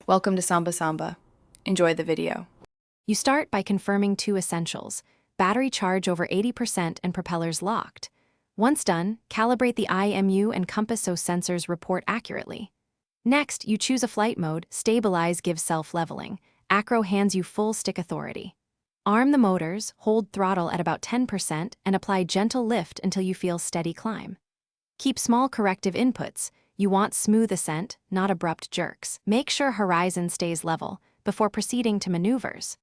Welcome to Samba Samba. Enjoy the video. You start by confirming two essentials: battery charge over 80% and propellers locked. Once done, calibrate the IMU and compass so sensors report accurately. Next, you choose a flight mode. Stabilize gives self-leveling. Acro hands you full stick authority. Arm the motors, hold throttle at about 10%, and apply gentle lift until you feel steady climb. Keep small corrective inputs. You want smooth ascent, not abrupt jerks. Make sure horizon stays level before proceeding to maneuvers.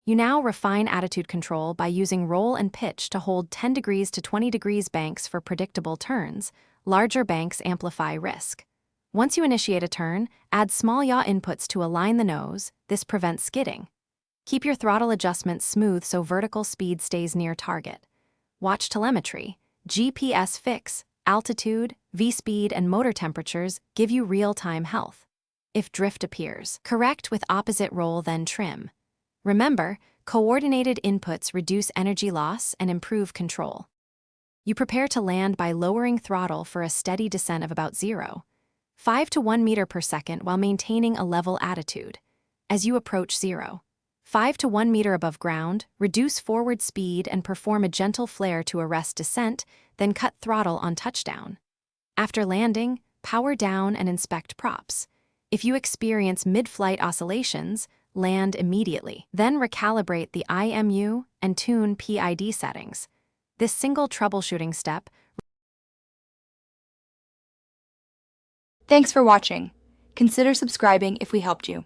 You now refine attitude control by using roll and pitch to hold 10 degrees to 20 degrees banks for predictable turns. Larger banks amplify risk. Once you initiate a turn, add small yaw inputs to align the nose. This prevents skidding. Keep your throttle adjustments smooth so vertical speed stays near target. Watch telemetry. GPS fix, altitude, V-speed, and motor temperatures give you real-time health. If drift appears, correct with opposite roll, then trim. Remember, coordinated inputs reduce energy loss and improve control. You prepare to land by lowering throttle for a steady descent of about 0.5 to 1 meter per second while maintaining a level attitude. As you approach 0.5 to 1 meter above ground, reduce forward speed and perform a gentle flare to arrest descent, then cut throttle on touchdown. After landing, power down and inspect props. If you experience mid-flight oscillations, land immediately. Then recalibrate the IMU and tune PID settings. This single troubleshooting step. Thanks for watching. Consider subscribing if we helped you.